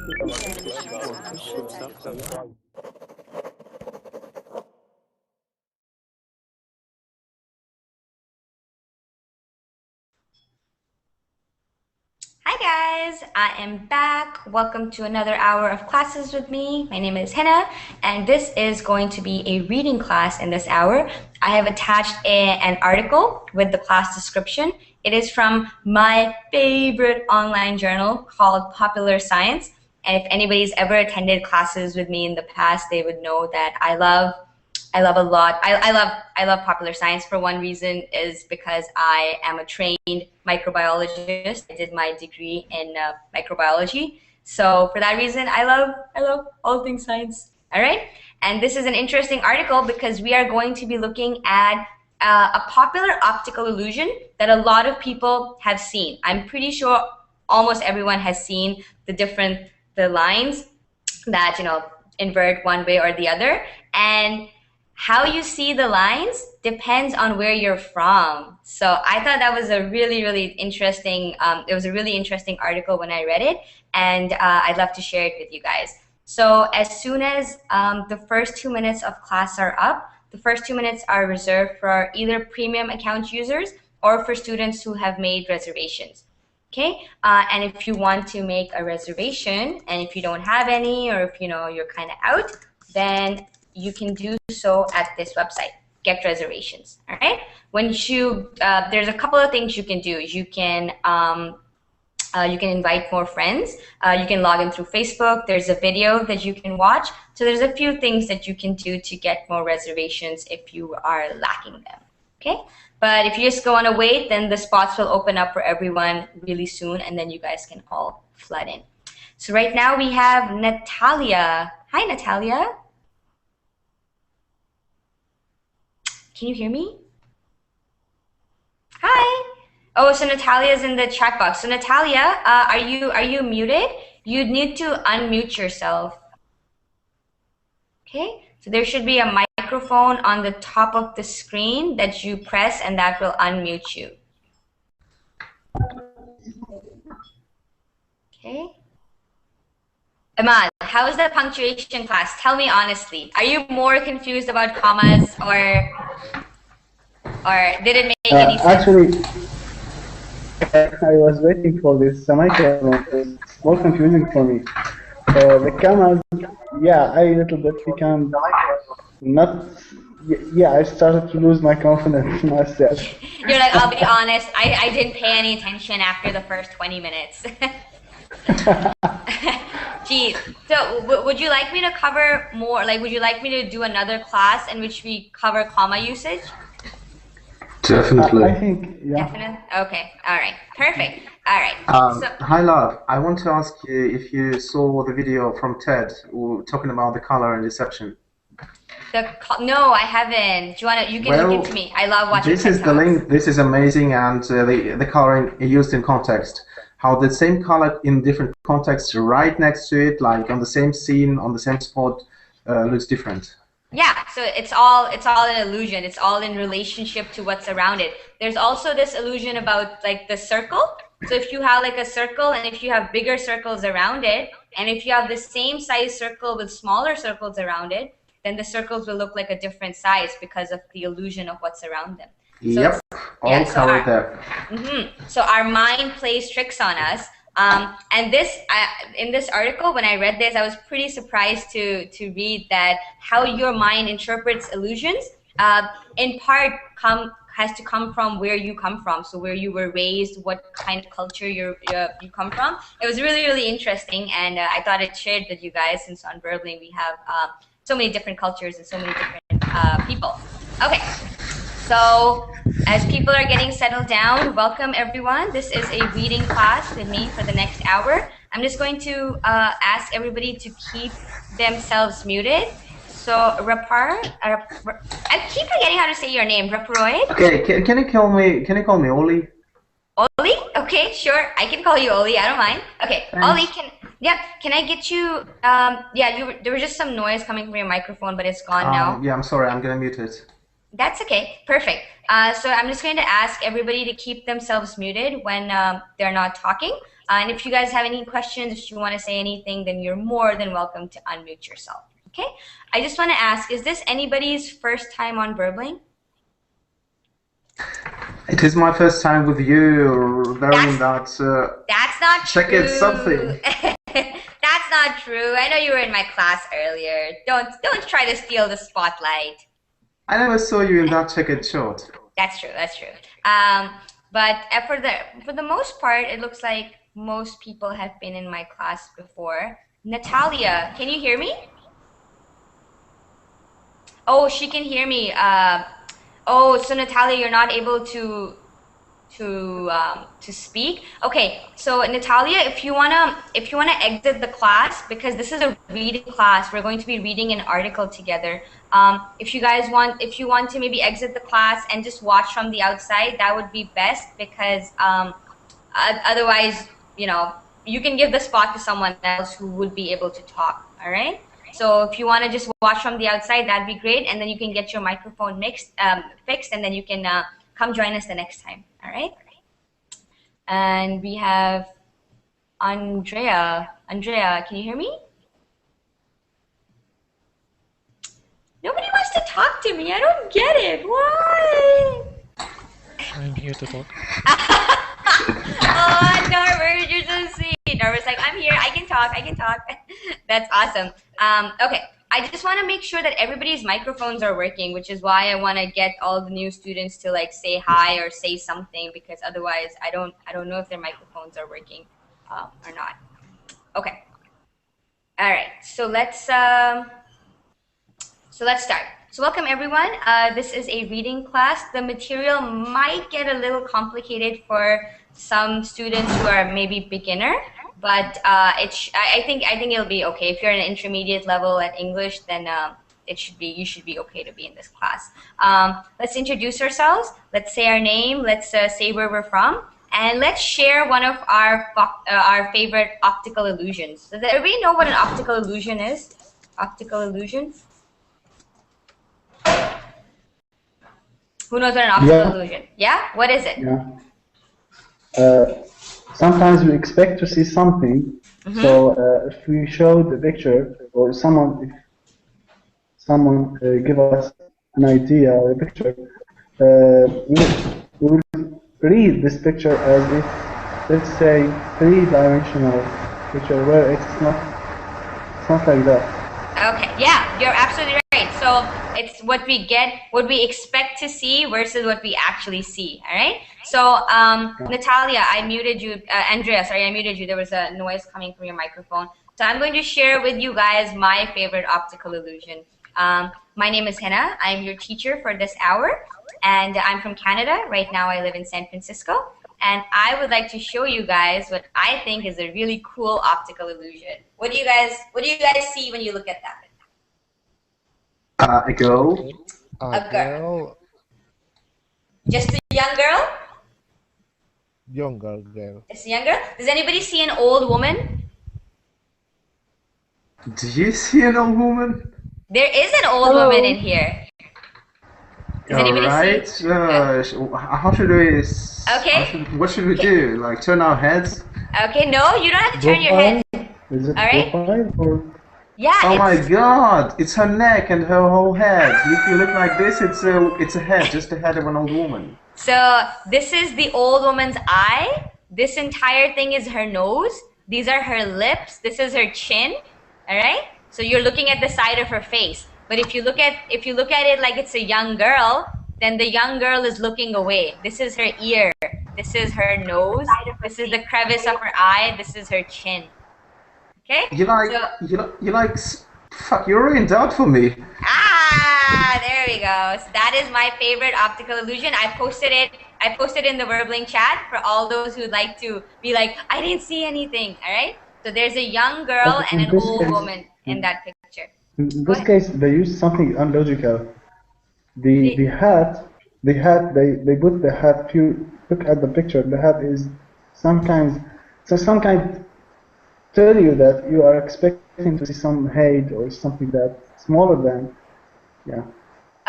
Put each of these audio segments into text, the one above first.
Hi guys, I am back. Welcome to another hour of classes with me. My name is Hina, and this is going to be a reading class in this hour. I have attached an article with the class description. It is from my favorite online journal called Popular Science. And if anybody's ever attended classes with me in the past, they would know that I love a lot. I love popular science for one reason is because I am a trained microbiologist. I did my degree in microbiology. So for that reason, I love all things science. All right. And this is an interesting article because we are going to be looking at a popular optical illusion that a lot of people have seen. I'm pretty sure almost everyone has seen the lines that, invert one way or the other. And how you see the lines depends on where you're from. So I thought that was a really interesting, it was a really interesting article when I read it, and I'd love to share it with you guys. So as soon as the first 2 minutes of class are up, the first 2 minutes are reserved for either premium account users or for students who have made reservations. Okay, and if you want to make a reservation, and if you don't have any, or if you're kind of out, then you can do so at this website, Get Reservations. All right. There's a couple of things you can do. You can invite more friends. You can log in through Facebook. There's a video that you can watch. So there's a few things that you can do to get more reservations if you are lacking them. Okay. But if you just go on a wait, then the spots will open up for everyone really soon, and then you guys can all flood in. So right now we have Natalia. Hi, Natalia. Can you hear me? Hi. Oh, so Natalia's in the chat box. So Natalia, are you muted? You need to unmute yourself. Okay. So there should be a microphone on the top of the screen that you press, and that will unmute you. Okay. Aman, how is the punctuation class? Tell me honestly. Are you more confused about commas, or did it make any sense? Actually, I was waiting for this semicolon. It's more confusing for me. The commas, yeah, I a little bit become not. Yeah, I started to lose my confidence in myself. You're like, I'll be honest, I didn't pay any attention after the first 20 minutes. Geez. So would you like me to cover more? Like, would you like me to do another class in which we cover comma usage? Definitely. I think, yeah. Definitely? Okay. All right. Perfect. All right. Hi, love. I want to ask you if you saw the video from TED talking about the color and deception. No, I haven't. Do you want to? You can give it to me. I love watching. This is the link. This is amazing, and the coloring used in context. How the same color in different contexts, right next to it, like on the same scene, on the same spot, looks different. Yeah, so it's all an illusion. It's all in relationship to what's around it. There's also this illusion about like the circle. So if you have like a circle, and if you have bigger circles around it, and if you have the same size circle with smaller circles around it, then the circles will look like a different size because of the illusion of what's around them. So yep, all covered there. So our mind plays tricks on us. And in this article, when I read this, I was pretty surprised to read that how your mind interprets illusions, in part has to come from where you come from. So where you were raised, what kind of culture you come from. It was really interesting, and I thought I'd share it with you guys, since on Verbally we have so many different cultures and so many different people. Okay. So as people are getting settled down, welcome everyone. This is a reading class with me for the next hour. I'm just going to ask everybody to keep themselves muted. So Rapar, I keep forgetting how to say your name, Raproid. Okay, can you call me Oli? Oli? Okay, sure. I can call you Oli. I don't mind. Okay, thanks. Oli, can I get you? There was just some noise coming from your microphone, but it's gone now. Yeah, I'm sorry. I'm gonna mute it. That's okay. Perfect. So I'm just going to ask everybody to keep themselves muted when they're not talking. And if you guys have any questions, if you want to say anything, then you're more than welcome to unmute yourself. Okay? I just want to ask, is this anybody's first time on Burbling? It is my first time with you, learning that's not check true. it something. That's not true. I know you were in my class earlier. Don't try to steal the spotlight. I never saw you in that checkered short. That's true. That's true. But for the most part, it looks like most people have been in my class before. Natalia, can you hear me? Oh, she can hear me. Oh, so Natalia, you're not able to speak. Okay, so Natalia, if you wanna exit the class, because this is a reading class, we're going to be reading an article together. If you want to maybe exit the class and just watch from the outside, that would be best, because otherwise, you can give the spot to someone else who would be able to talk. All right. So if you want to just watch from the outside, that'd be great, and then you can get your microphone fixed, and then you can come join us the next time. All right. And we have Andrea. Andrea, can you hear me? Nobody wants to talk to me. I don't get it. Why? I'm here to talk. Oh, Norbert, you're so sweet. Norbert's like, I'm here. I can talk. That's awesome. Okay. I just want to make sure that everybody's microphones are working, which is why I want to get all the new students to like say hi or say something, because otherwise I don't know if their microphones are working or not. Okay. All right. So let's start. So welcome everyone. This is a reading class. The material might get a little complicated for some students who are maybe beginner, but I think it'll be okay. If you're an intermediate level at English, then you should be okay to be in this class. Let's introduce ourselves. Let's say our name. Let's say where we're from, and let's share one of our favorite optical illusions. Does everybody know what an optical illusion is? Optical illusion. Who knows what an optical illusion? Yeah. What is it? Yeah. Sometimes we expect to see something, so if we show the picture, or someone give us an idea or a picture, we will read this picture as if, let's say, three-dimensional picture, where it's not like that. Okay, yeah, you're absolutely right. So it's what we expect to see versus what we actually see. All right. So Natalia, I muted you. Andrea, sorry, I muted you. There was a noise coming from your microphone. So I'm going to share with you guys my favorite optical illusion. My name is Hina. I'm your teacher for this hour, and I'm from Canada. Right now, I live in San Francisco, and I would like to show you guys what I think is a really cool optical illusion. What do you guys see when you look at that? A girl. A girl. Just a young girl? Younger girl. Just a young girl? Does anybody see an old woman? Do you see an old woman? There is an old woman in here. Does anybody see? How should we? Okay. What should we do? Like turn our heads? Okay, no, you don't have to turn your head. Is it all right? profile or? Yeah. Oh my God! It's her neck and her whole head. If you look like this, it's a head, just the head of an old woman. So this is the old woman's eye. This entire thing is her nose. These are her lips. This is her chin. All right. So you're looking at the side of her face. But if you look at it like it's a young girl, then the young girl is looking away. This is her ear. This is her nose. This is the crevice of her eye. This is her chin. Okay. Fuck, you ruined out for me. There we go. So that is my favorite optical illusion. I posted it in the Verbling chat for all those who'd like to be like, I didn't see anything. All right. So there's a young girl and an old woman in that picture. In this case, they used something unlogical. They put the hat. If you look at the picture, the hat is some kind tell you that you are expecting to see some height or something that smaller than, yeah.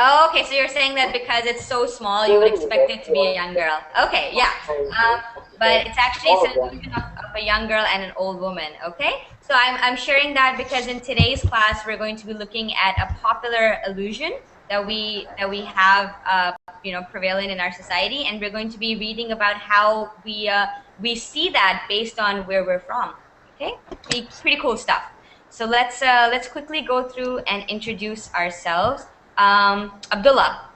Oh, okay, so you're saying that because it's so small, you would expect it to be a young girl. Okay, yeah. But it's an illusion of a young girl and an old woman. Okay, so I'm sharing that because in today's class we're going to be looking at a popular illusion that we have prevalent in our society, and we're going to be reading about how we see that based on where we're from. Okay, pretty cool stuff. So let's quickly go through and introduce ourselves. Abdullah.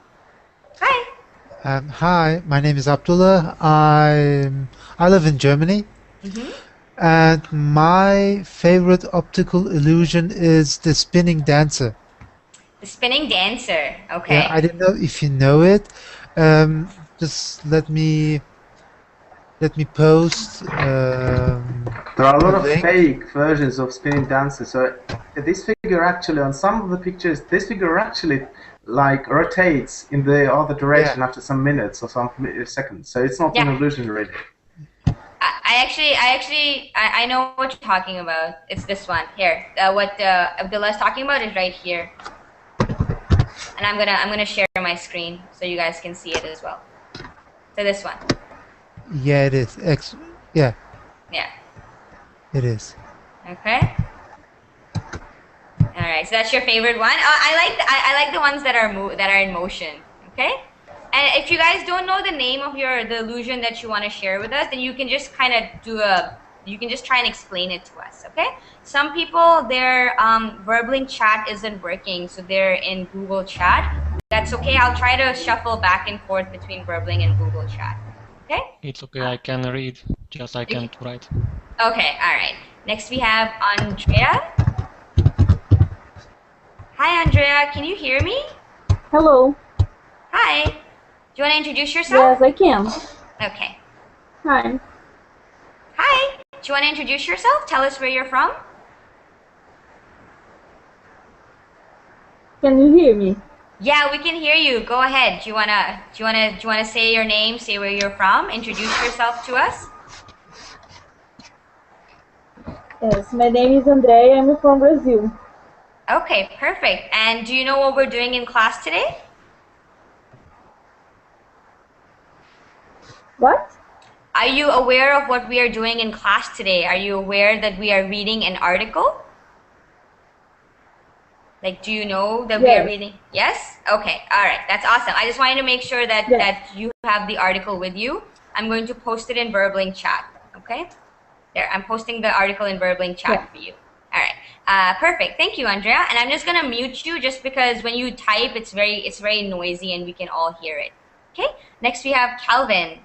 Hi. Hi, my name is Abdullah. I live in Germany, Mm-hmm. and my favorite optical illusion is the spinning dancer. The spinning dancer. Yeah, Okay. I don't know if you know it. Just let me post There are a a lot of link. fake versions of spinning dances. So this figure actually, on some of the pictures, this figure actually like rotates in the other Yeah, direction after some minutes or some seconds. So it's not Yeah. an illusion really. I know what you're talking about. It's this one here. What Abdullah is talking about is right here, and I'm gonna share my screen so you guys can see it as well. So this one. yeah, it is. Yeah, Yeah. it is. Okay. All right. So that's your favorite one. I like the ones that are in motion. Okay. And if you guys don't know the name of the illusion that you want to share with us, then you can just kind of you can just try and explain it to us. Okay. Some people their Verbling chat isn't working, so they're in Google Chat. That's okay. I'll try to shuffle back and forth between Verbling and Google Chat. Okay. It's okay, I can read, just I can't write. Okay. All right. Next we have Andrea. Hi, Andrea. Can you hear me? Hello. Hi. Do you want to introduce yourself? Yes, I can. Okay. Hi. Hi. Do you want to introduce yourself? Tell us where you're from. Can you hear me? Yeah, we can hear you. Go ahead. Do you wanna say your name, say where you're from, introduce yourself to us? Yes, my name is Andrea. I'm from Brazil. Okay, perfect. And do you know what we're doing in class today? What? Are you aware of what we are doing in class today? Are you aware that we are reading an article? Like, do you know that we are Yes. reading? Yes? Okay, all right, that's awesome. I just wanted to make sure that, Yes. that you have the article with you. I'm going to post it in Verbling chat, okay? There, I'm posting the article in Verbling chat Yeah. for you. All right, perfect. Thank you, Andrea. And I'm just gonna mute you just because when you type, it's very noisy and we can all hear it. Okay. Next we have Calvin.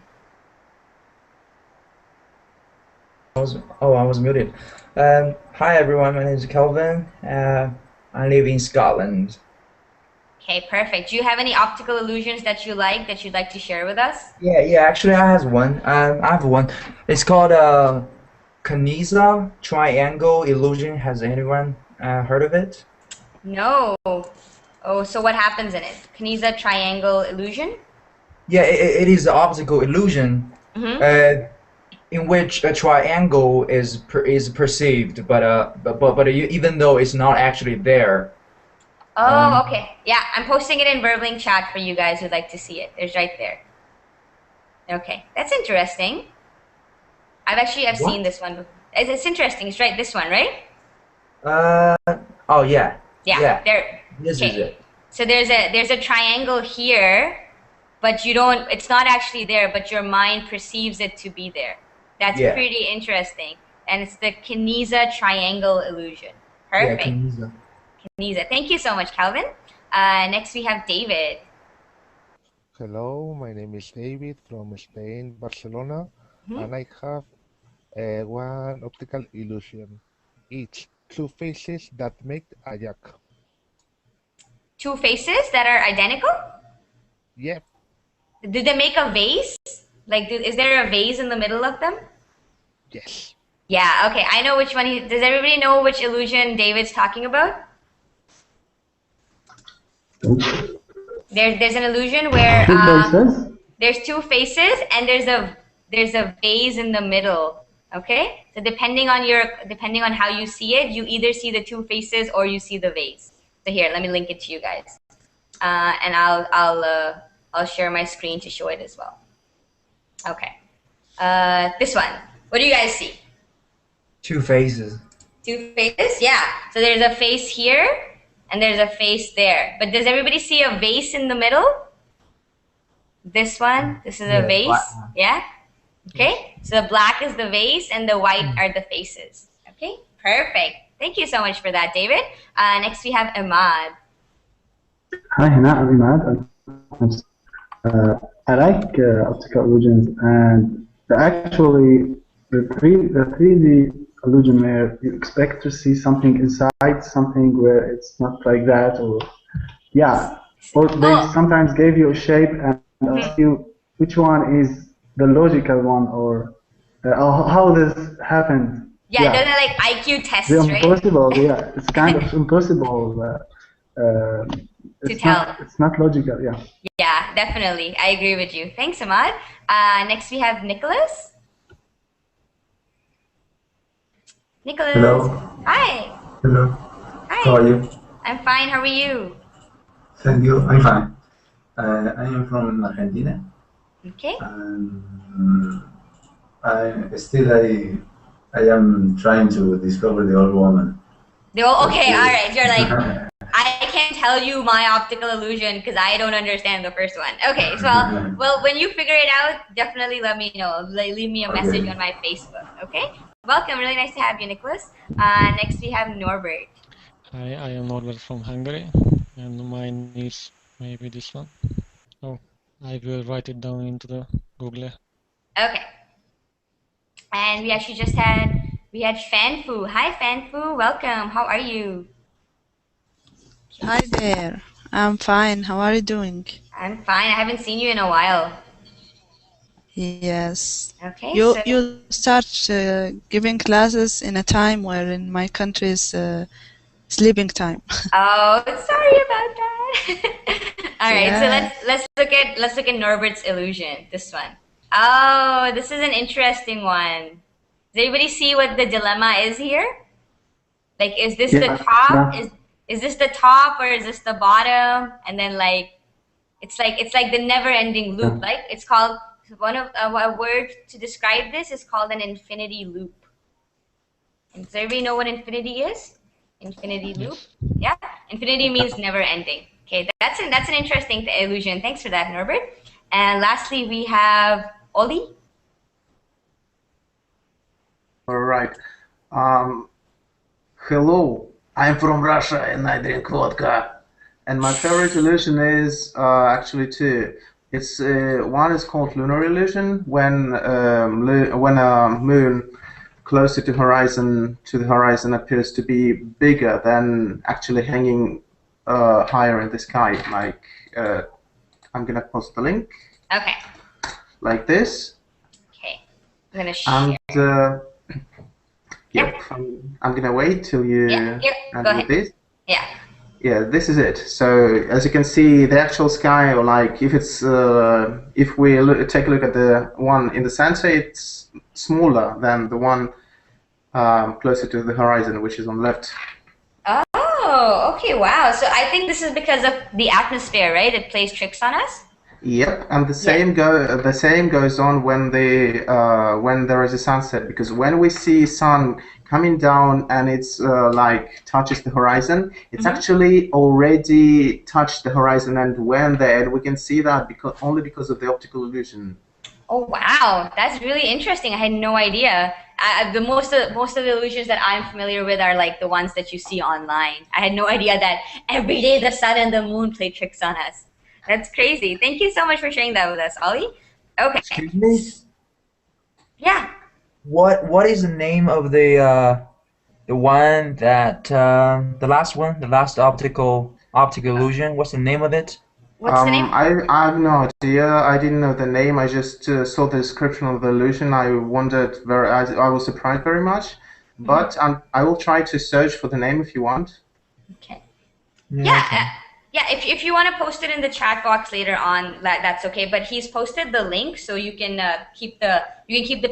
I was muted. Hi everyone, my name is Kelvin. I live in Scotland. Okay, perfect. Do you have any optical illusions that you'd like to share with us? Yeah, actually I have one. I have one. It's called Kniza Triangle Illusion. Has anyone heard of it? No. Oh, so what happens in it? Kniza triangle illusion? Yeah, it is an optical illusion Mm-hmm. in which a triangle is perceived, but even though it's not actually there. Oh, okay. Yeah, I'm posting it in Verbling chat for you guys who'd like to see it. It's right there. Okay, that's interesting. I've seen What? this one. It's interesting. It's right, this one, right? Uh, oh yeah, Yeah, yeah. there. This is Okay. it. So there's a triangle here, but you don't. It's not actually there, but your mind perceives it to be there. That's Yeah, pretty interesting, and it's the Kniza triangle illusion. yeah, Perfect, Kniza. Kniza. Thank you so much, Calvin. Next we have David. Hello, my name is David from Spain, Barcelona, Mhm. and I have one optical illusion. It's two faces that make a yak. Two faces that are identical. Yep, Do they make a vase? Like, is there a vase in the middle of them? yes. Yeah, okay. I know which one. Does everybody know which illusion David's talking about? There's an illusion where Two faces. there's two faces and there's a vase in the middle. Okay, so depending on how you see it, you either see the two faces or you see the vase. So here, let me link it to you guys. and I'll share my screen to show it as well. Okay. This one. What do you guys see? Two faces. Two faces? Yeah. So there's a face here and there's a face there. But does everybody see a vase in the middle? This one. This is a vase. Yeah. Okay. So the black is the vase and the white are the faces. Okay. Perfect. Thank you so much for that, David. Next we have Ahmad. Hi, Hina. I'm Imad. I like optical illusions, and actually the 3D illusion where you expect to see something inside something where it's not like that, or yeah, or they sometimes gave you a shape and ask you which one is the logical one, or how this happened. Yeah, those are like IQ tests, the right? impossible. Yeah, it's kind of impossible. To tell. It's not logical. Yeah. Yeah, definitely. I agree with you. Thanks, Ahmad. Next we have Nicholas. Nicholas. Hello. Hi. Hello. Hi. How are you? I'm fine. How are you? Thank you. I'm fine. I am from Argentina. Okay. I am trying to discover the old woman. Okay, all right. You're like, I can't tell you my optical illusion because I don't understand the first one. Okay, so well, when you figure it out, definitely let me know. Leave me a message on my Facebook. Okay. Welcome. Really nice to have you, Nicholas. Next we have Norbert. Hi, I am Norbert from Hungary, and mine is maybe this one. Oh, I will write it down into the Google. Okay. And we actually just had Fanfu. Hi, Fanfu. Welcome. How are you? Hi there. I'm fine. How are you doing? I'm fine. I haven't seen you in a while. Yes. Okay. You start giving classes in a time where in my country is sleeping time. Oh, sorry about that. All right. Yeah. So let's look at Norbert's illusion. This one. Oh, this is an interesting one. Does everybody see what the dilemma is here? Like, is this the top? Yeah. Is this the top or is this the bottom? And then it's like the never-ending loop. Like it's called a word to describe this is called an infinity loop. And does everybody know what infinity is? Infinity loop. Yeah. Infinity means never-ending. Okay, that's an interesting illusion. Thanks for that, Norbert. And lastly, we have Oli. All right. Hello, I'm from Russia and I drink vodka. And my favorite illusion is actually two. It's one is called lunar illusion when a moon closer to the horizon appears to be bigger than actually hanging higher in the sky. Like I'm gonna post the link. Okay. Like this. Okay. I'm gonna share. And yep. I'm gonna wait till you go ahead. This. Yeah. Yeah, this is it. So as you can see, the actual sky, or like if it's if we take a look at the one in the center, it's smaller than the one closer to the horizon, which is on the left. Oh, okay, wow. So I think this is because of the atmosphere, right? It plays tricks on us. Yep, and the same goes on when there is a sunset, because when we see sun coming down and it's like touches the horizon, it's actually already touched the horizon and went there, and we can see that only because of the optical illusion. Oh wow, that's really interesting. I had no idea. Most of the illusions that I'm familiar with are like the ones that you see online. I had no idea that every day the sun and the moon play tricks on us. That's crazy. Thank you so much for sharing that with us, Ollie. Okay. Excuse me? Yeah. What is the name of the one that the last optical illusion? What's the name of it? What's the name? I have no idea. I didn't know the name. I just saw the description of the illusion. I wondered I was surprised very much. But I will try to search for the name if you want. Okay. Yeah. Yeah, if you want to post it in the chat box later on, that's okay. But he's posted the link, so you can keep the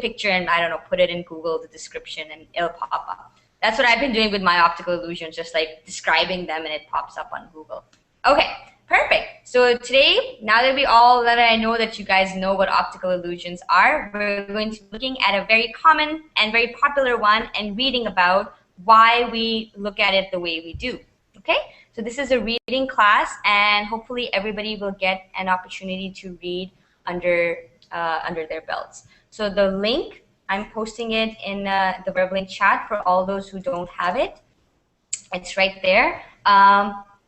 picture and I don't know, put it in Google, the description, and it'll pop up. That's what I've been doing with my optical illusions, just like describing them and it pops up on Google. Okay, Perfect. So today, now that I know that you guys know what optical illusions are, we're going to be looking at a very common and very popular one and reading about why we look at it the way we do. Okay? So this is a reading class, and hopefully everybody will get an opportunity to read under their belts. So the link, I'm posting it in the Verblink chat for all those who don't have it. It's right there.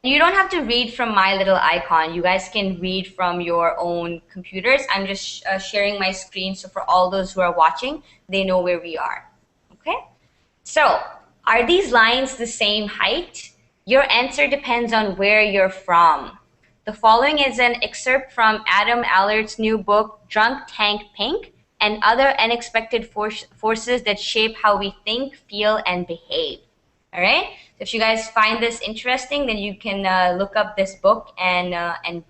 You don't have to read from my little icon. You guys can read from your own computers. I'm just sharing my screen, so for all those who are watching, they know where we are. Okay? So, are these lines the same height? Your answer depends on where you're from. The following is an excerpt from Adam Allard's new book, Drunk Tank Pink, and Other Unexpected Forces That Shape How We Think, Feel, and Behave. All right. So if you guys find this interesting, then you can look up this book and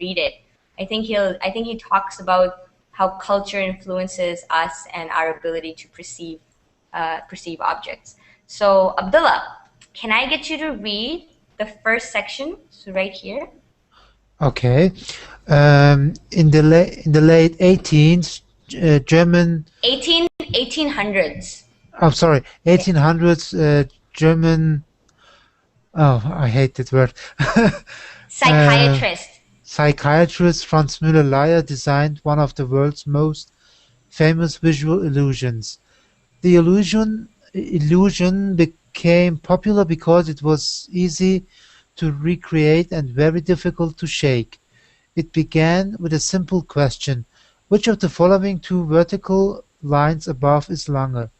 read it. I think he talks about how culture influences us and our ability to perceive objects. So Abdullah, can I get you to read the first section? So right here. Okay. In the late 18th, German. 1800s. Oh, sorry, 1800s. German. Oh, I hate that word. Psychiatrist. Psychiatrist Franz Müller-Lyer designed one of the world's most famous visual illusions. The illusion became popular because it was easy to recreate and very difficult to shake. It began with a simple question: which of the following two vertical lines above is longer?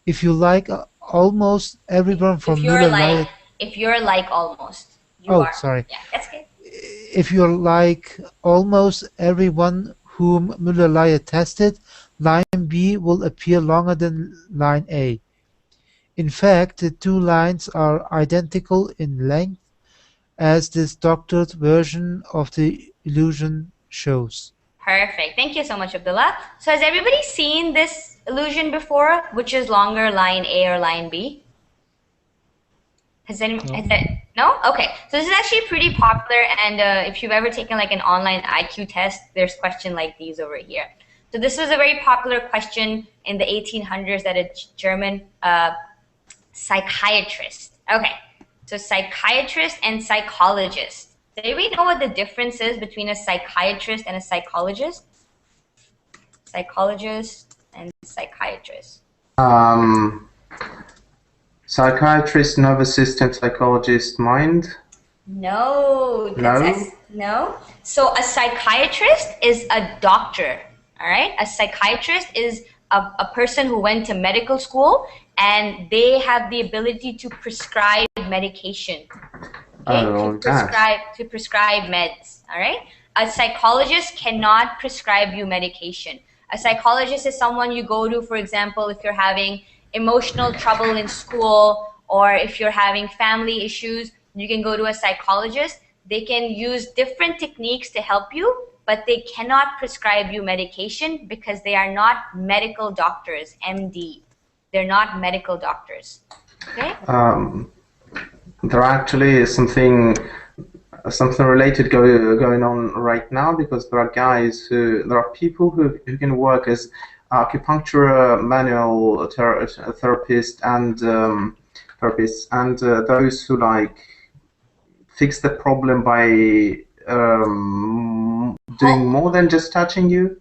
If you like almost everyone from Müller-Lyer. If you're like almost, you Oh, are. sorry. Yeah, that's good. If you're like almost everyone whom Müller-Lyer tested, line B will appear longer than line A. In fact, the two lines are identical in length, as this doctored version of the illusion shows. Perfect. Thank you so much, Abdullah. So has everybody seen this illusion before? Which is longer, line A or line B? No? Okay. So this is actually pretty popular, and if you've ever taken like an online IQ test, there's questions like these over here. So this was a very popular question in the 1800s that a German psychiatrist. Okay. So psychiatrist and psychologist. Do we know what the difference is between a psychiatrist and a psychologist? Psychologist and psychiatrist. Psychiatrist, nervous system, psychologist, mind? No. No? No. So a psychiatrist is a doctor, all right? A psychiatrist is a person who went to medical school, and they have the ability to prescribe medication. Okay? To prescribe meds, all right? A psychologist cannot prescribe you medication. A psychologist is someone you go to, for example, if you're having emotional trouble in school, or if you're having family issues, you can go to a psychologist. They can use different techniques to help you, but they cannot prescribe you medication because they are not medical doctors, MD. They're not medical doctors. Okay? There actually is something related going on right now, because there are people who can work as acupuncture, manual therapist, and therapists, and those who like fix the problem by doing more than just touching you.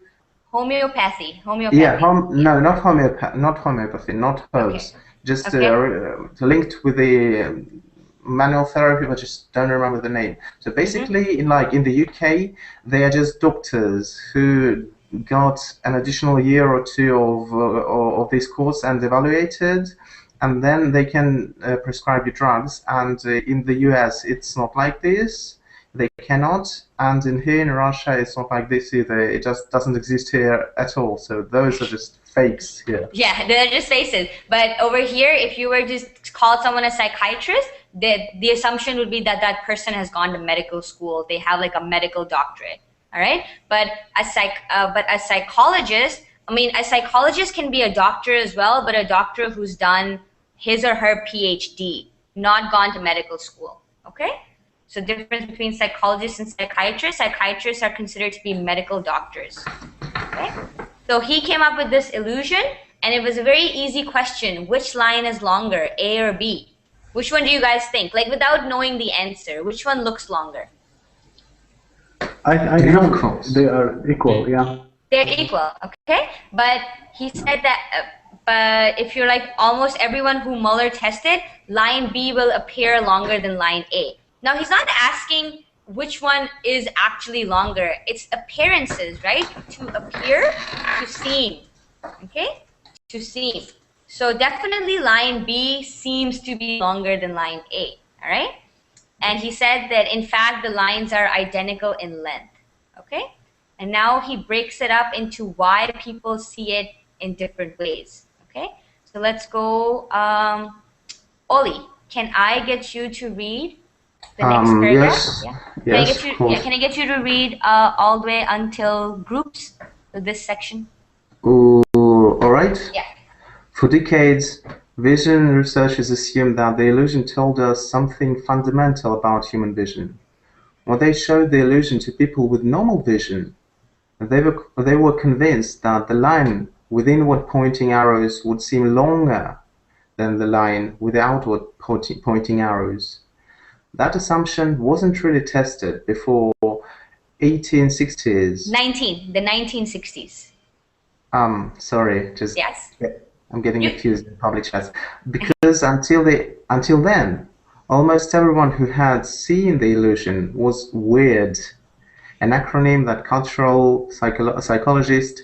Homeopathy. Yeah, not homeopathy, not herbs. Okay. Just linked with the manual therapy, but just don't remember the name. So basically, in the UK, they are just doctors who got an additional year or two of this course and evaluated, and then they can prescribe you drugs. And in the US, it's not like this. They cannot. And here in Russia, it's not like this either. It just doesn't exist here at all. So those are just fakes here. Yeah, they're just faces. But over here, if you were to call someone a psychiatrist, the assumption would be that that person has gone to medical school. They have like a medical doctorate. All right. But a psychologist, a psychologist can be a doctor as well, but a doctor who's done his or her PhD, not gone to medical school. Okay. So difference between psychologists and psychiatrists. Psychiatrists are considered to be medical doctors. Okay? So he came up with this illusion, and it was a very easy question. Which line is longer, A or B? Which one do you guys think? Like without knowing the answer, which one looks longer? I know they are equal, yeah. They're equal, okay? But he said that, but if you're like almost everyone who Muller tested, line B will appear longer than line A. Now, he's not asking which one is actually longer. It's appearances, right? To appear, to seem, okay? To seem. So definitely line B seems to be longer than line A, all right? And he said that in fact, the lines are identical in length, okay? And now he breaks it up into why people see it in different ways, okay? So let's go, Oli, can I get you to read the next paragraph? Yes, Yeah. yes, of course. Can I get you to read all the way until groups, so this section? Ooh, all right. Yeah. For decades, vision researchers assumed that the illusion told us something fundamental about human vision. When they showed the illusion to people with normal vision, they were convinced that the line with inward pointing arrows would seem longer than the line with outward pointing arrows. That assumption wasn't really tested before 1860s. The 1960s. Sorry, just yes. I'm getting confused in public chats. Because until then, almost everyone who had seen the illusion was weird, an acronym that cultural psychologists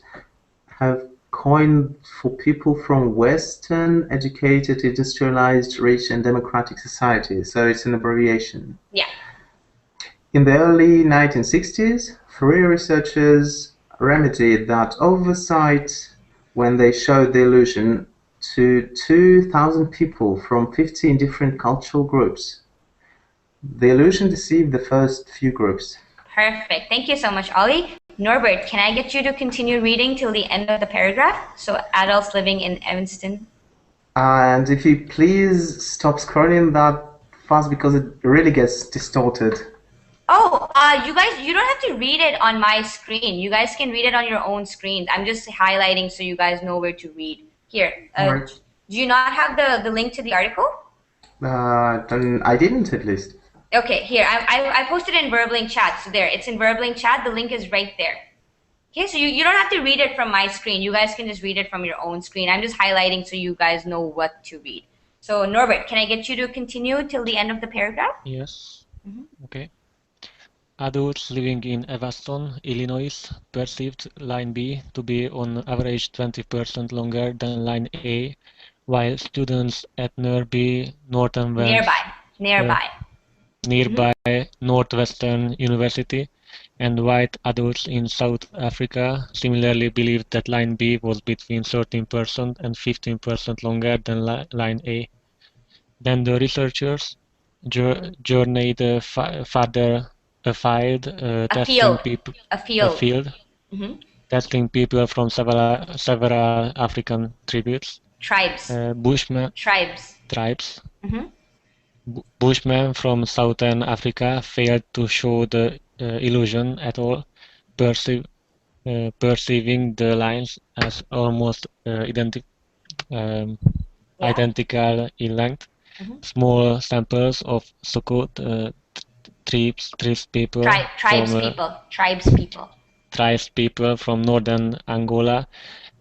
have coined for people from Western, educated, industrialized, rich, and democratic societies. So it's an abbreviation. Yeah. In the early 1960s, Fourier researchers remedied that oversight when they showed the illusion to 2,000 people from 15 different cultural groups. The illusion deceived the first few groups. Perfect. Thank you so much, Ollie. Norbert, can I get you to continue reading till the end of the paragraph? So adults living in Evanston. And if you please stop scrolling that fast because it really gets distorted. Oh, you guys, you don't have to read it on my screen. You guys can read it on your own screens. I'm just highlighting so you guys know where to read. Here, Right. do you not have the link to the article? Then I didn't at least. Okay, here, I posted it in Verbling chat. So there, it's in Verbling chat. The link is right there. Okay, so you don't have to read it from my screen. You guys can just read it from your own screen. I'm just highlighting so you guys know what to read. So Norbert, can I get you to continue till the end of the paragraph? Yes. Okay. Adults living in Evanston, Illinois, perceived line B to be on average 20% longer than line A, while students at nearby Northwestern University and white adults in South Africa similarly believed that line B was between 13% and 15% longer than line A. Then the researchers journeyed further afield, testing people from several African tribes. Bushmen from Southern Africa failed to show the illusion at all, perceiving the lines as almost identical in length. Small samples of so-called tribes people from northern Angola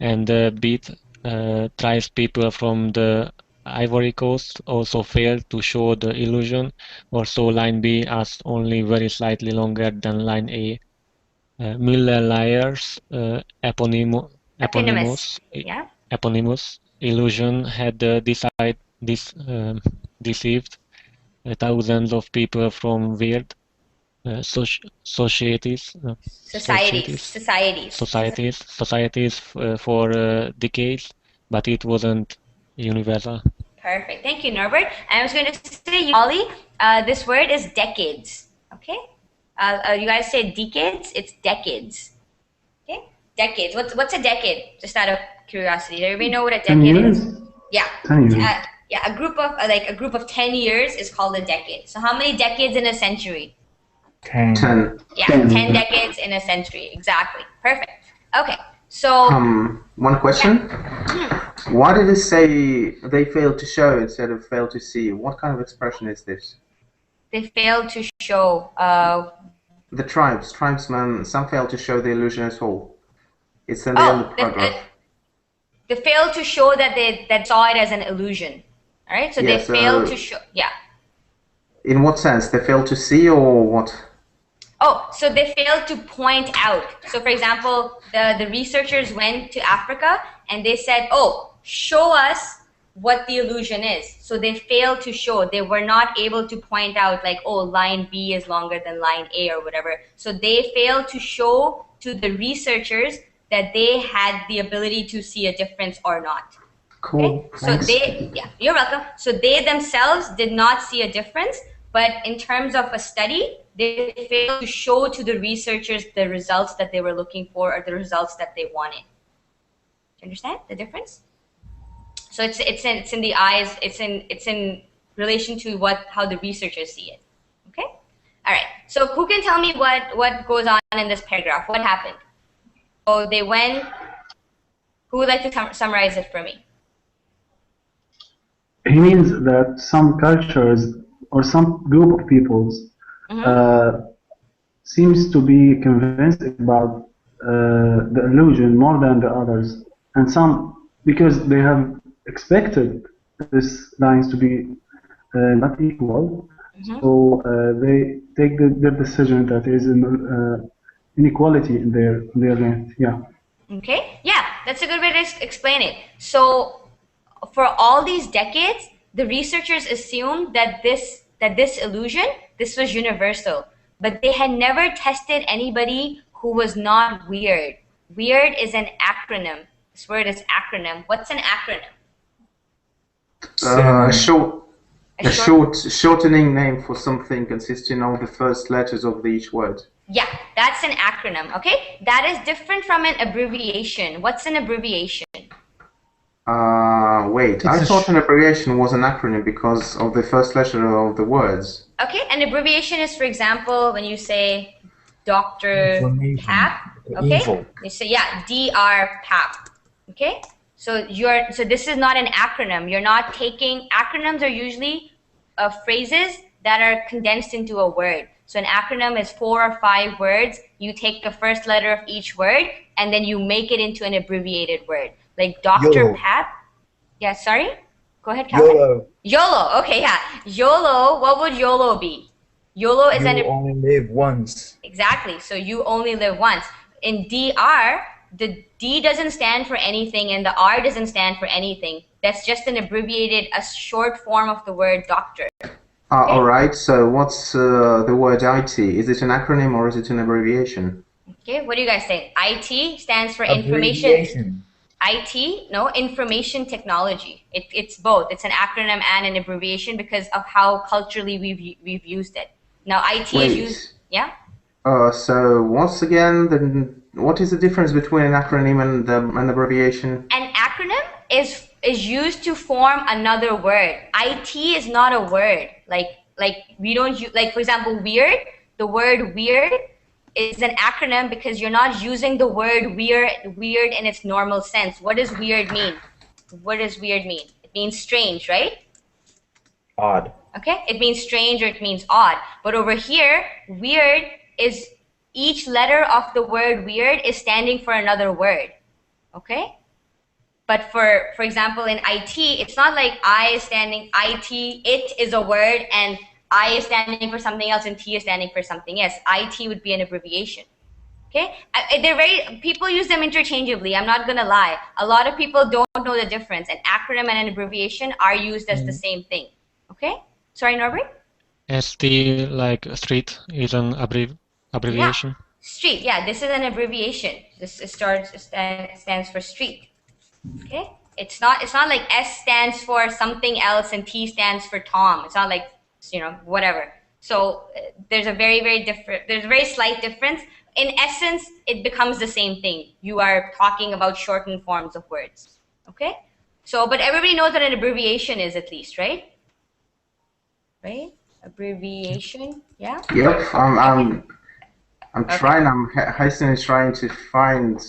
and beat tribes people from the Ivory Coast also failed to show the illusion or saw line B as only very slightly longer than line A. Müller-Lyer's eponymous illusion had deceived thousands of people from weird societies for decades, but it wasn't universal. Perfect. Thank you, Norbert. I was going to say, Ollie, this word is decades. Okay? You guys say decades? It's decades. Okay? Decades. What's a decade? Just out of curiosity. Does everybody know what a decade is? Yeah. 10 years. Yeah, a group of 10 years is called a decade. So how many decades in a century? 10. 10. Yeah, 10. 10 decades in a century. Exactly. Perfect. Okay. So One question. Why did it say they failed to show instead of failed to see? What kind of expression is this? they failed to show. The tribesmen, some failed to show the illusion at all. It's in the end of the paragraph. They failed to show that saw it as an illusion. All right. So Yeah, they failed to show. Yeah. In what sense? They failed to see or what? Oh, so they failed to point out. So for example, the researchers went to Africa and they said, oh, show us what the illusion is. So they failed to show. They were not able to point out like, oh, line B is longer than line A or whatever. So they failed to show to the researchers that they had the ability to see a difference or not. Cool. Okay? Thanks. So you're welcome. So they themselves did not see a difference, but in terms of a study, they failed to show to the researchers the results that they were looking for or the results that they wanted. Do you understand the difference? So it's in the eyes. It's in relation to how the researchers see it. Okay. All right. So who can tell me what goes on in this paragraph? What happened? Oh, they went. Who would like to summarize it for me? He means that some cultures or some group of peoples seems to be convinced about the illusion more than the others, and some because they have expected these lines to be not equal, so they take their decision that there is an inequality in their length. Yeah. Okay. Yeah, that's a good way to explain it. So for all these decades, the researchers assumed that this illusion, this was universal, but they had never tested anybody who was not weird. Weird is an acronym. This word is acronym. What's an acronym? Shortening name for something consisting of the first letters of each word. Yeah, that's an acronym. Okay, that is different from an abbreviation. What's an abbreviation? Wait, I thought an abbreviation was an acronym because of the first letter of the words. Okay, an abbreviation is, for example, when you say Dr. Pap, okay? You say, yeah, Dr. Pap, okay? So this is not an acronym. You're not taking, acronyms are usually phrases that are condensed into a word. So an acronym is 4 or 5 words. You take the first letter of each word and then you make it into an abbreviated word. Like Dr. Pap. Yeah, sorry? Go ahead, Calvin. YOLO. YOLO. Okay, yeah. YOLO, what would YOLO be? YOLO is You only live once. Exactly. So you only live once. In DR, the D doesn't stand for anything and the R doesn't stand for anything. That's just an abbreviated, a short form of the word doctor. Okay? All right. So what's the word IT? Is it an acronym or is it an abbreviation? Okay. What do you guys think? IT stands for information. IT, no, information technology. It's both. It's an acronym and an abbreviation because of how culturally we've used it. Now IT is used. Yeah. So once again, what is the difference between an acronym and an abbreviation? An acronym is used to form another word. IT is not a word. Like we don't use, like for example, weird. The word weird is an acronym because you're not using the word weird in its normal sense. What does weird mean? What does weird mean? It means strange, right? Odd. Okay, it means strange or it means odd. But over here, weird is each letter of the word weird is standing for another word. Okay? But for example, in IT, it's not like I is standing, IT, it is a word, and I is standing for something else and T is standing for something else. IT would be an abbreviation. Okay? People use them interchangeably. I'm not going to lie. A lot of people don't know the difference. An acronym and an abbreviation are used as the same thing. Okay? Sorry, Norbert? ST, like street, is an abbreviation. Yeah. Street, yeah, this is an abbreviation. This stands for street. Okay? It's not like S stands for something else and T stands for Tom. It's not like, whatever. So there's a very slight difference. In essence, it becomes the same thing. You are talking about shortened forms of words. Okay? So, but everybody knows what an abbreviation is at least, right? Right? Abbreviation, yeah? Yep, I'm Okay. trying. I'm hastily trying to find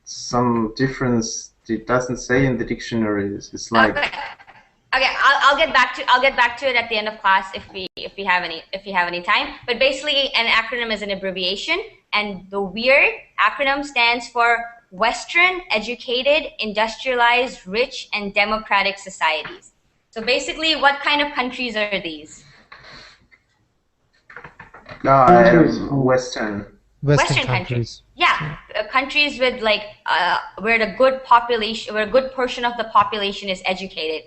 some difference. It doesn't say in the dictionary. It's like Okay, I'll get back to it at the end of class if we have any time. But basically, an acronym is an abbreviation, and the WEIRD acronym stands for Western Educated, Industrialized, Rich, and Democratic Societies. So basically, what kind of countries are these? Western. Western countries. Yeah, countries with like where the good population, where a good portion of the population is educated.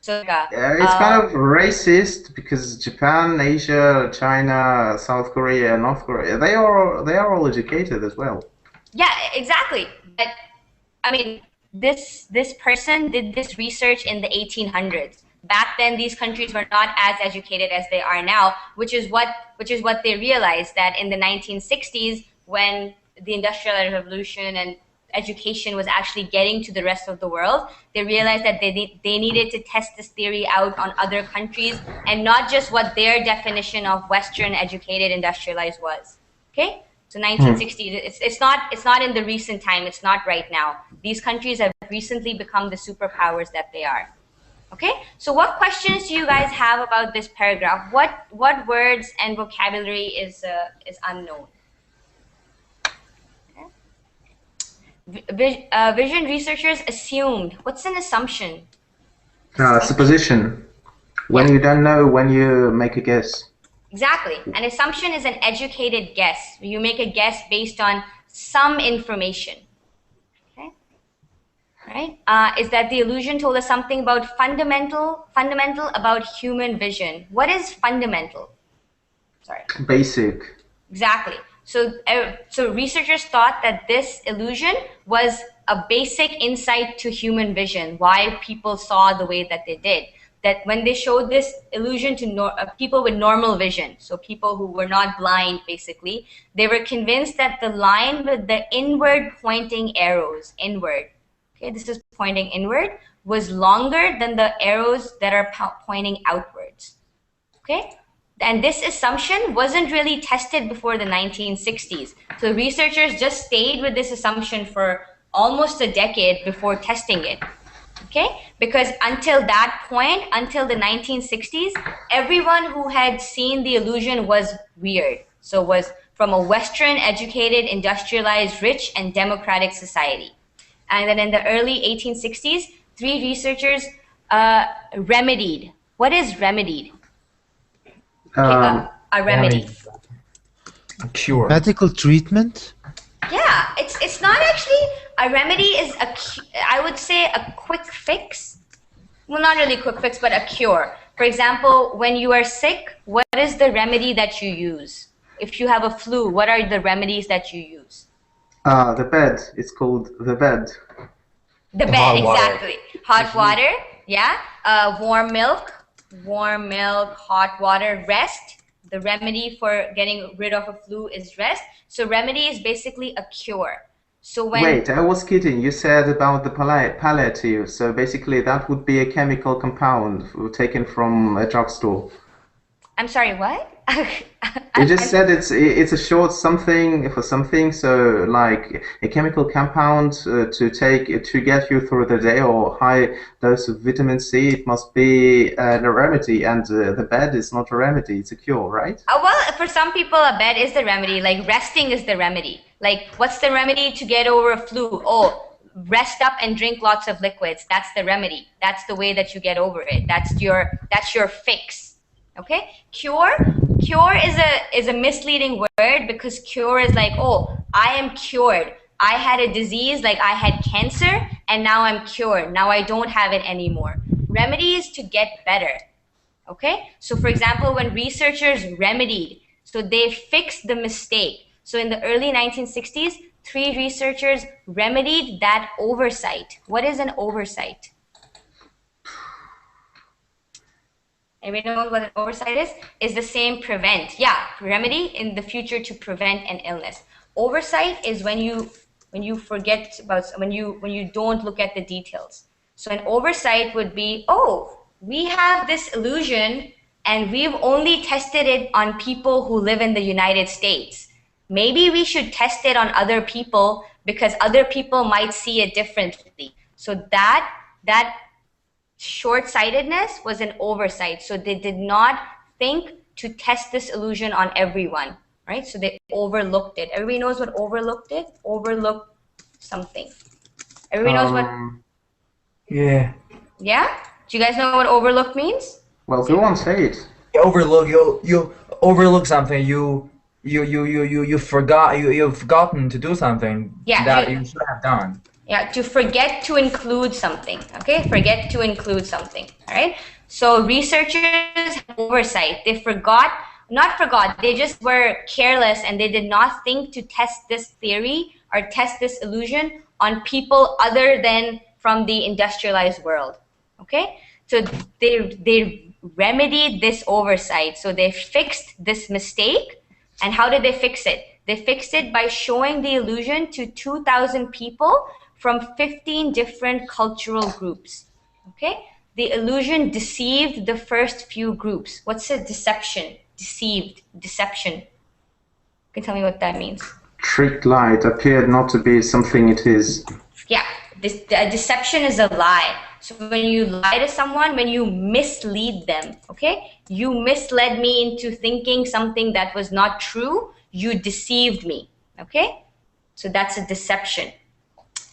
So it's kind of racist because Japan, Asia, China, South Korea, North Korea, they are all educated as well. Yeah, exactly. But I mean, this person did this research in the 1800s. Back then, these countries were not as educated as they are now, which is what they realized, that in the 1960s, when the Industrial Revolution and education was actually getting to the rest of the world, they realized that they needed to test this theory out on other countries and not just what their definition of Western educated industrialized was. Okay? So 1960s, it's not in the recent time, it's not right now. These countries have recently become the superpowers that they are. Okay? So what questions do you guys have about this paragraph? What words and vocabulary is unknown? Vision researchers assumed. What's an assumption? Supposition. When you don't know, when you make a guess. Exactly. An assumption is an educated guess. You make a guess based on some information. Okay. Right? Is that the illusion told us something about fundamental about human vision? What is fundamental? Sorry. Basic. Exactly. So researchers thought that this illusion was a basic insight to human vision, why people saw the way that they did. That when they showed this illusion to people with normal vision, so people who were not blind, basically, they were convinced that the line with the inward pointing arrows, inward, okay, this is pointing inward, was longer than the arrows that are pointing outwards. Okay? And this assumption wasn't really tested before the 1960s. So researchers just stayed with this assumption for almost a decade before testing it. Okay? Because until that point, until the 1960s, everyone who had seen the illusion was weird. So was from a Western educated, industrialized, rich, and democratic society. And then in the early 1860s, 3 researchers remedied. What is remedied? A remedy. A cure. Medical treatment? Yeah, it's not actually a remedy. Is I would say a quick fix. Well, not really a quick fix, but a cure. For example, when you are sick, what is the remedy that you use? If you have a flu, what are the remedies that you use? The bed. It's called the bed. The bed, exactly. Hot water, yeah. Warm milk, hot water, rest. The remedy for getting rid of a flu is rest. So remedy is basically a cure. So when Wait, I was kidding. You said about the palliative. So basically that would be a chemical compound taken from a drugstore. I'm sorry, what? You just said it's a short something for something, so like a chemical compound to get you through the day, or high dose of vitamin C. It must be a remedy, and the bed is not a remedy; it's a cure, right? Well, for some people, a bed is the remedy. Like resting is the remedy. Like, what's the remedy to get over a flu? Oh, rest up and drink lots of liquids. That's the remedy. That's the way that you get over it. That's your fix. Okay? Cure is a misleading word, because cure is like, oh, I am cured. I had a disease, like I had cancer, and now I'm cured. Now I don't have it anymore. Remedy is to get better. Okay? So for example, when researchers remedied, so they fixed the mistake. So in the early 1960s, 3 researchers remedied that oversight. What is an oversight? Anybody know what an oversight is? Is the same prevent. Yeah, remedy in the future to prevent an illness. Oversight is when you forget about, when you don't look at the details. So an oversight would be, oh, we have this illusion and we've only tested it on people who live in the United States. Maybe we should test it on other people because other people might see it differently. So that short-sightedness was an oversight. So they did not think to test this illusion on everyone, right? So they overlooked it. Everybody knows what overlooked it? Overlooked something. Everybody knows what? Yeah. Yeah? Do you guys know what overlook means? Well, go on, say it. You overlook something. You've forgotten to do something that you should have done. Yeah, to forget to include something. Okay, forget to include something. All right. So researchers had oversight. They not forgot. They just were careless and they did not think to test this theory or test this illusion on people other than from the industrialized world. Okay, so they remedied this oversight. So they fixed this mistake. And how did they fix it? They fixed it by showing the illusion to 2,000 people from 15 different cultural groups. Okay, the illusion deceived the first few groups. What's a deception? Deceived, deception. You can tell me what that means. Tricked light appeared not to be something it is. Yeah, a deception is a lie. So when you lie to someone, when you mislead them, okay? You misled me into thinking something that was not true. You deceived me, okay? So that's a deception.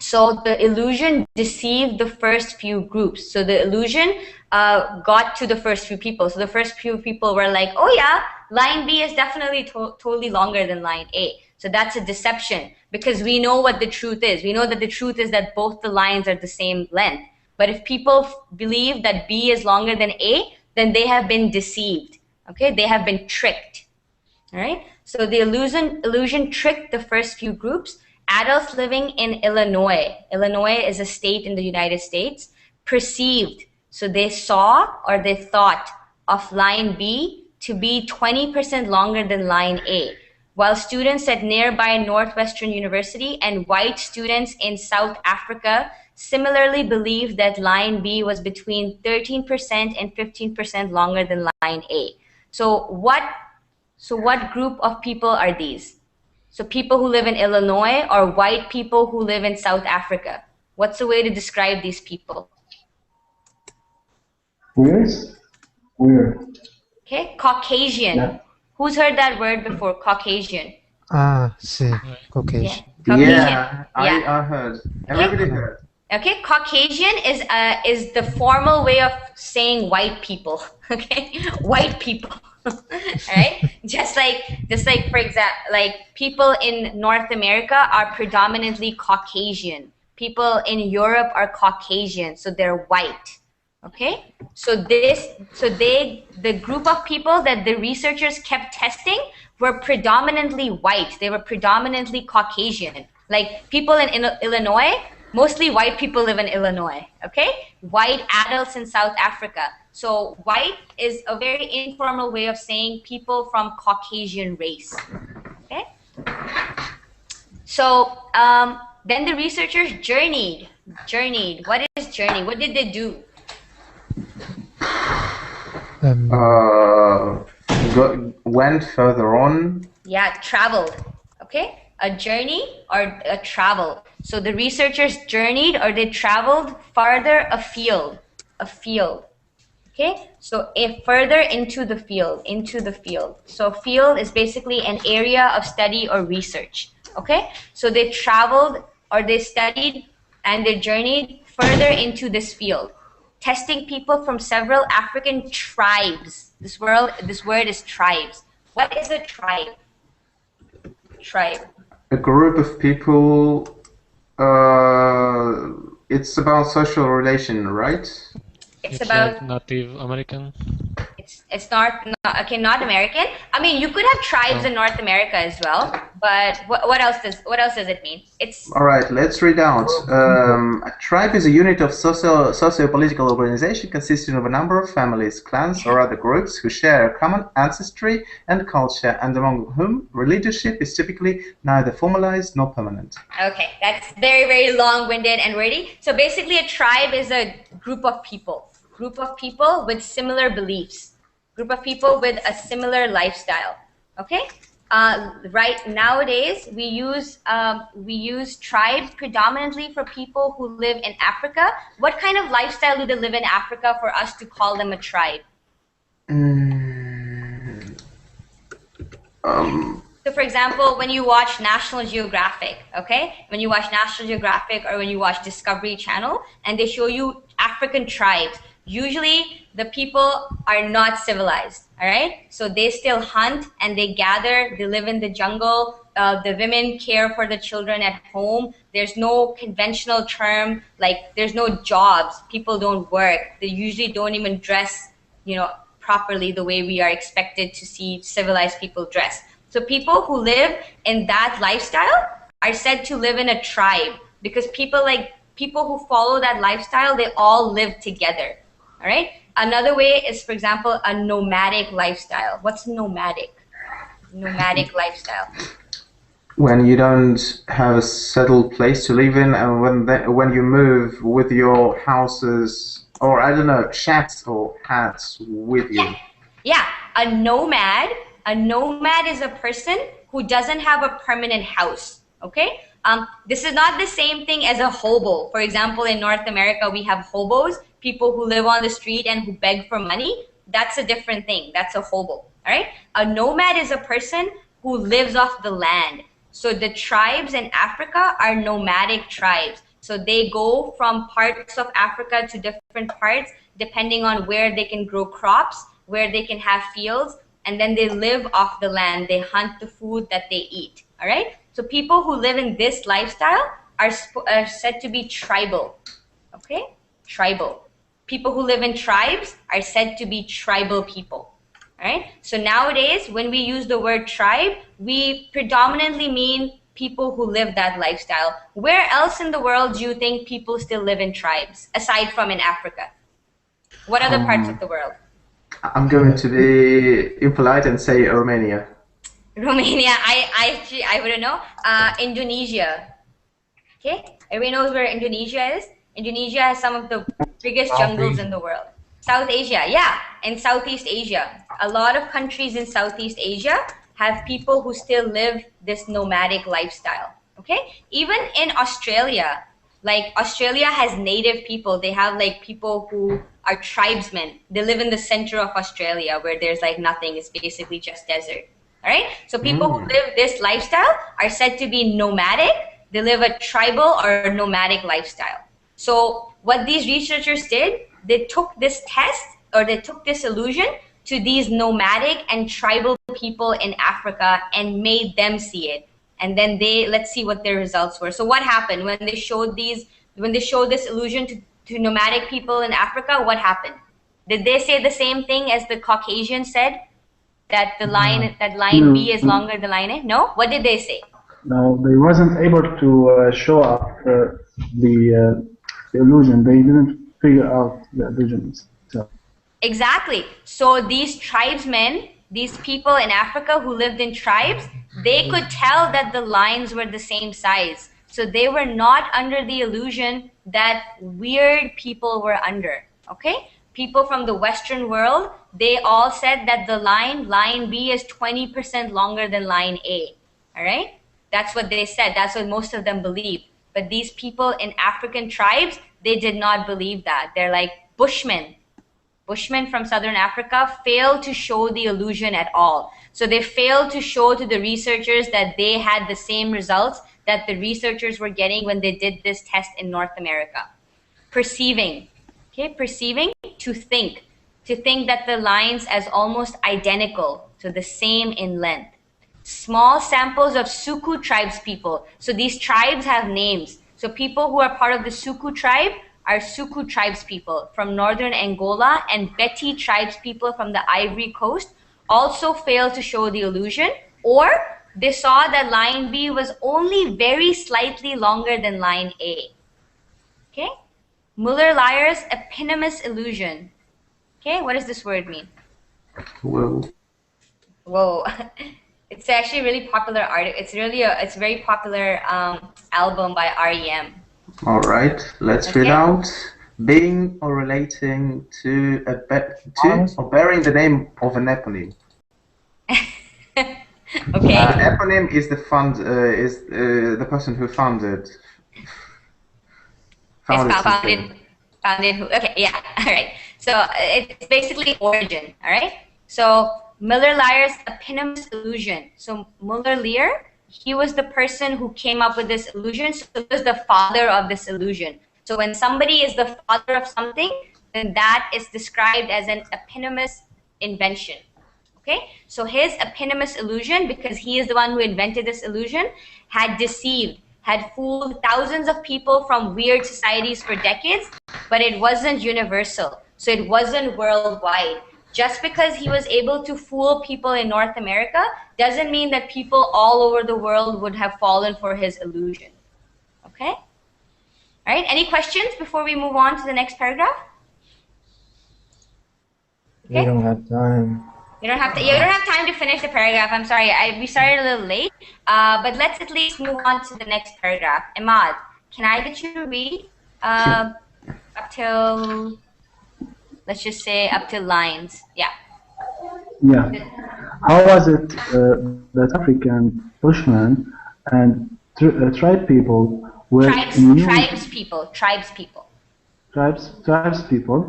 So the illusion deceived the first few groups. So the illusion got to the first few people. So the first few people were like, oh yeah, line B is definitely totally longer than line A. So that's a deception because we know what the truth is. We know that the truth is that both the lines are the same length. But if people believe that B is longer than A, then they have been deceived. Okay, they have been tricked. All right. So the illusion tricked the first few groups. Adults living in Illinois. Illinois is a state in the United States. Perceived. So they saw or they thought of line B to be 20% longer than line A. While students at nearby Northwestern University and white students in South Africa similarly believed that line B was between 13% and 15% longer than line A. So what group of people are these? So people who live in Illinois or white people who live in South Africa. What's the way to describe these people? Weird. Okay, Caucasian. Yeah. Who's heard that word before? Caucasian. Sí, Caucasian. Yeah, Caucasian. Yeah, I heard. Everybody heard. Okay, Caucasian is the formal way of saying white people. Okay, white people. All right, just like for example, like people in North America are predominantly Caucasian. People in Europe are Caucasian, so they're white. Okay, so the group of people that the researchers kept testing were predominantly white. They were predominantly Caucasian. Like people in Illinois, mostly white people live in Illinois. Okay, white adults in South Africa. So white is a very informal way of saying people from Caucasian race. Okay, so then the researchers journeyed. What is journey? What did they do? Went further on. Yeah, traveled. Okay, a journey or a travel. So the researchers journeyed or they traveled farther afield. Okay, so further into the field. So field is basically an area of study or research. Okay, so they traveled or they studied and they journeyed further into this field, testing people from several African tribes. This word is tribes. What is a tribe? Tribe. A group of people. It's about social relation, right? It's about like Native American. It's not American. I mean, you could have tribes in North America as well, But what else does it mean? It's All right, let's read out. A tribe is a unit of socio-political organization consisting of a number of families, clans, or other groups who share a common ancestry and culture, and among whom leadership is typically neither formalized nor permanent. okay. That's very, very long-winded and wordy. So basically, a tribe is a group of people with similar beliefs, group of people with a similar lifestyle. Okay. Right nowadays, we use tribe predominantly for people who live in Africa. What kind of lifestyle do they live in Africa for us to call them a tribe? So, for example, when you watch National Geographic, okay, when you watch National Geographic or when you watch Discovery Channel, and they show you African tribes, usually the people are not civilized, all right? So they still hunt and they gather, they live in the jungle. The women care for the children at home. There's no conventional term, like there's no jobs. People don't work. They usually don't even dress, properly the way we are expected to see civilized people dress. So people who live in that lifestyle are said to live in a tribe, because people who follow that lifestyle, they all live together. All right. Another way is, for example, a nomadic lifestyle. What's nomadic? Nomadic lifestyle. When you don't have a settled place to live in, and when you move with your houses, or I don't know, shacks or hats with you. Yeah. A nomad is a person who doesn't have a permanent house. Okay. This is not the same thing as a hobo. For example, in North America, we have hobos, people who live on the street and who beg for money. That's a different thing. That's a hobo. All right. A nomad is a person who lives off the land. So the tribes in Africa are nomadic tribes. So they go from parts of Africa to different parts, depending on where they can grow crops, where they can have fields, and then they live off the land. They hunt the food that they eat. All right. So people who live in this lifestyle are said to be tribal. Okay. Tribal. People who live in tribes are said to be tribal people. All right. So nowadays, when we use the word tribe, we predominantly mean people who live that lifestyle. Where else in the world do you think people still live in tribes, aside from in Africa? What other parts of the world? I'm going to be impolite and say Romania. Romania, I wouldn't know. Indonesia. Okay, everybody knows where Indonesia is. Indonesia has some of the biggest jungles in the world. South Asia, yeah, and Southeast Asia. A lot of countries in Southeast Asia have people who still live this nomadic lifestyle. Okay, even in Australia, like Australia has native people. They have like people who are tribesmen. They live in the center of Australia where there's like nothing. It's basically just desert. All right. So people who live this lifestyle are said to be nomadic. They live a tribal or nomadic lifestyle. So what these researchers did, they took this test, or they took this illusion to these nomadic and tribal people in Africa and made them see it. And then let's see what their results were. So what happened when they showed this illusion to nomadic people in Africa? What happened? Did they say the same thing as the Caucasian said? That line B is longer than line A? No? What did they say? No, they wasn't able to show up the illusion. They didn't figure out the illusion itself. Exactly. So these tribesmen, these people in Africa who lived in tribes, they could tell that the lines were the same size. So they were not under the illusion that weird people were under. Okay? People from the Western world, they all said that the line B is 20% longer than line A. All right? That's what they said. That's what most of them believe. But these people in African tribes, they did not believe that. They're like Bushmen. Bushmen from Southern Africa failed to show the illusion at all. So they failed to show to the researchers that they had the same results that the researchers were getting when they did this test in North America. Perceiving. Okay, perceiving, to think that the lines as almost identical, so the same in length. Small samples of Suku tribes people. So these tribes have names. So people who are part of the Suku tribe are Suku tribes people from northern Angola, and Beti tribes people from the Ivory Coast also fail to show the illusion, or they saw that line B was only very slightly longer than line A. Okay? Muller-Lyer's eponymous illusion. Okay, what does this word mean? Whoa. Whoa. It's actually a really popular art. It's very popular album by REM. All right, let's read Okay. out. Being or relating to or bearing the name of an eponym. Okay. Eponym is the the person who founded. Founded who? Okay, yeah, all right. So it's basically origin, all right? So Muller-Lyer's eponymous illusion. So Muller-Lyer, he was the person who came up with this illusion. So he was the father of this illusion. So when somebody is the father of something, then that is described as an eponymous invention. Okay, so his eponymous illusion, because he is the one who invented this illusion, had deceived, had fooled thousands of people from weird societies for decades, but it wasn't universal. So it wasn't worldwide. Just because he was able to fool people in North America doesn't mean that people all over the world would have fallen for his illusion. Okay? All right, any questions before we move on to the next paragraph? We don't have time. You don't have to. You don't have time to finish the paragraph. I'm sorry. We started a little late, but let's at least move on to the next paragraph. Ahmad, can I get you to read up till, let's just say, up to lines? Yeah. Yeah. How was it that African Bushmen and tribe people were tribes people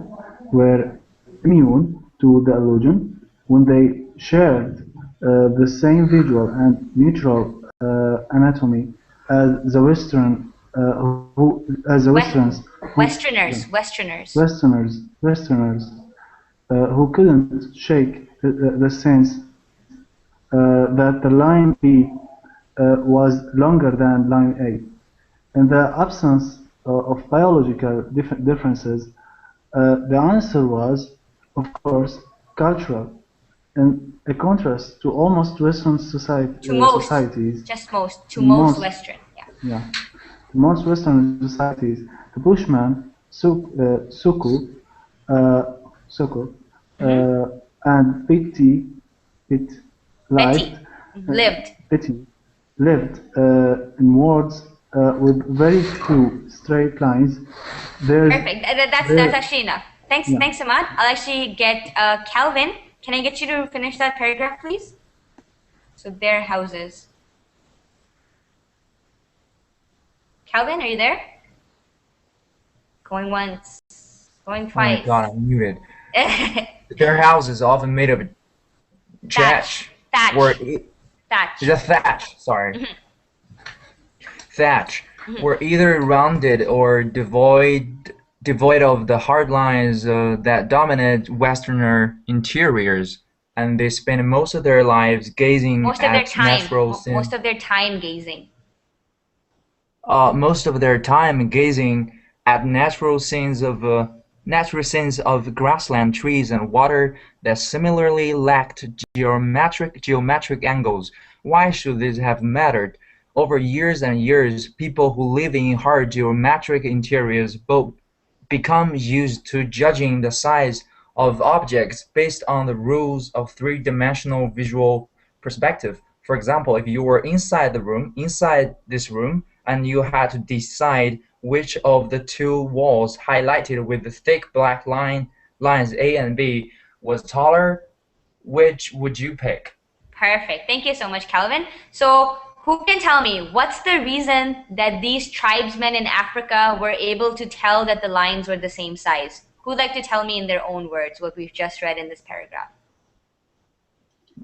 were immune to the illusion when they shared the same visual and natural anatomy as the Westerners who couldn't shake the sense that the line B was longer than line A. In the absence of biological differences, the answer was, of course, cultural. In a contrast to almost Western societies, to most Western, yeah, to most Western societies, the Bushman, Suku, and Betty lived in worlds with very few straight lines. Perfect. That's actually enough. Thanks, Ahmad. I'll actually get Calvin. Can I get you to finish that paragraph, please? So their houses. Calvin, are you there? Going once, going twice. Oh my God, I'm muted. Their house is often made of thatch. Sorry. Thatch were either rounded or devoid of the hard lines that dominate Westerner interiors, and they spend most of their lives gazing most of their time gazing at natural scenes of grassland, trees, and water that similarly lacked geometric angles. Why should this have mattered? Over years and years, people who live in hard geometric interiors become used to judging the size of objects based on the rules of three-dimensional visual perspective. For example, if you were inside this room, and you had to decide which of the two walls highlighted with the thick black lines A and B was taller, which would you pick? Perfect. Thank you so much, Calvin. So who can tell me what's the reason that these tribesmen in Africa were able to tell that the lines were the same size? Who'd like to tell me in their own words what we've just read in this paragraph?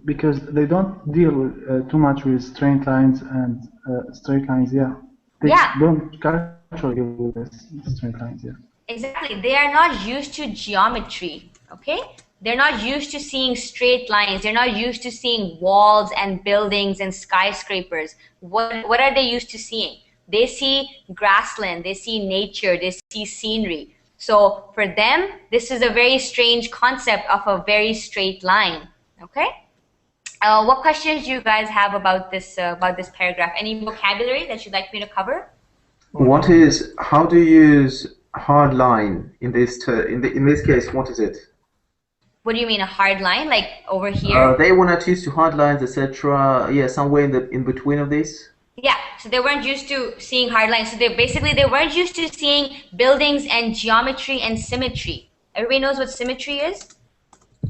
Because they don't deal too much with straight lines and straight lines, yeah. They don't culturally deal with straight lines, yeah. Exactly. They are not used to geometry, okay? They're not used to seeing straight lines. They're not used to seeing walls and buildings and skyscrapers. What are they used to seeing? They see grassland, they see nature, they see scenery. So for them, this is a very strange concept of a very straight line, okay? What questions do you guys have about this paragraph? Any vocabulary that you'd like me to cover? How do you use hard line in this case? What is it? What do you mean a hard line? Like over here? They were not used to hard lines, etc. Yeah, somewhere in between of this. Yeah, so they weren't used to seeing hard lines. So they weren't used to seeing buildings and geometry and symmetry. Everybody knows what symmetry is?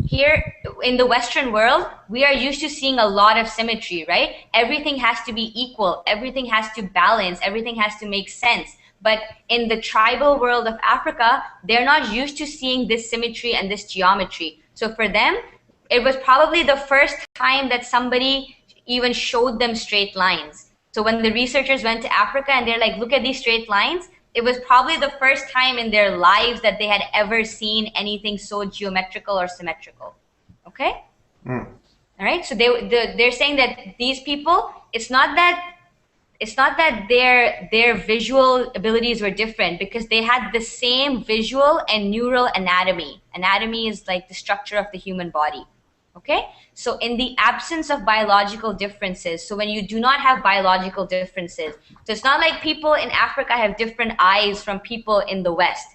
Here in the Western world, we are used to seeing a lot of symmetry, right? Everything has to be equal. Everything has to balance. Everything has to make sense. But in the tribal world of Africa, they're not used to seeing this symmetry and this geometry. So for them, it was probably the first time that somebody even showed them straight lines. So when the researchers went to Africa and they're like, look at these straight lines, it was probably the first time in their lives that they had ever seen anything so geometrical or symmetrical. Okay? Mm. All right. So they're saying that these people, it's not that their visual abilities were different, because they had the same visual and neural anatomy. Anatomy is like the structure of the human body. Okay? So in the absence of biological differences, so when you do not have biological differences, so it's not like people in Africa have different eyes from people in the West.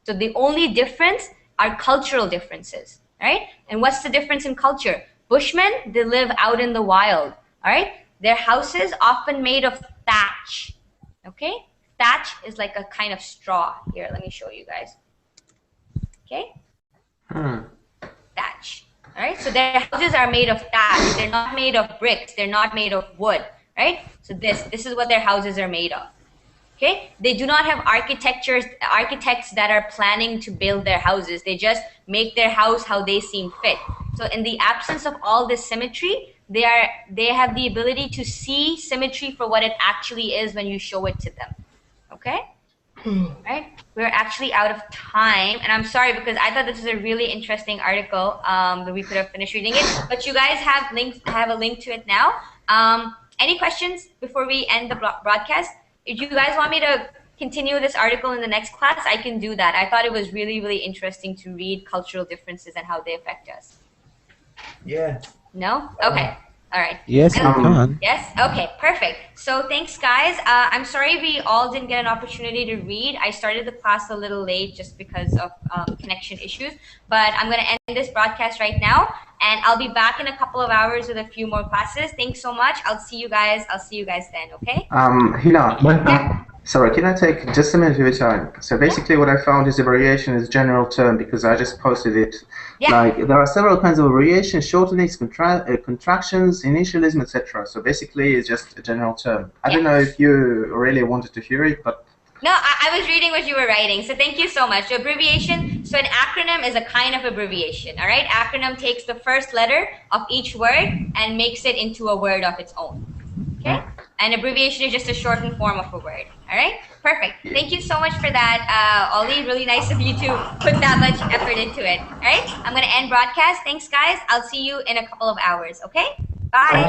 So the only difference are cultural differences, right? And what's the difference in culture? Bushmen, they live out in the wild, all right? Their houses often made of thatch, okay? Thatch is like a kind of straw. Here, let me show you guys. Okay? Thatch. All right, so their houses are made of thatch. They're not made of bricks. They're not made of wood, right? So this is what their houses are made of. Okay, they do not have architects that are planning to build their houses. They just make their house how they seem fit. So in the absence of all this symmetry, they have the ability to see symmetry for what it actually is when you show it to them. Okay. Right, we're actually out of time, and I'm sorry because I thought this was a really interesting article that we could have finished reading it, but you guys have a link to it now. Any questions before we end the broadcast? If you guys want me to continue this article in the next class, I can do that. I thought it was really, really interesting to read cultural differences and how they affect us. Yeah. No? Okay. All right. Yes, you can. Yes? Okay, perfect. So thanks, guys. I'm sorry we all didn't get an opportunity to read. I started the class a little late just because of connection issues. But I'm going to end this broadcast right now. And I'll be back in a couple of hours with a few more classes. Thanks so much. I'll see you guys then, okay? Hina, Yeah. sorry, can I take just a minute of your time? So basically what I found is the variation is general term because I just posted it. Yeah. Like there are several kinds of variations, shortenings, contractions, initialism, etc. So basically it's just a general term. I don't know if you really wanted to hear it, but No, I was reading what you were writing, so thank you so much. So abbreviation, so an acronym is a kind of abbreviation, all right? Acronym takes the first letter of each word and makes it into a word of its own, okay? And abbreviation is just a shortened form of a word, all right? Perfect. Thank you so much for that, Ollie. Really nice of you to put that much effort into it, all right? I'm going to end broadcast. Thanks, guys. I'll see you in a couple of hours, okay? Bye.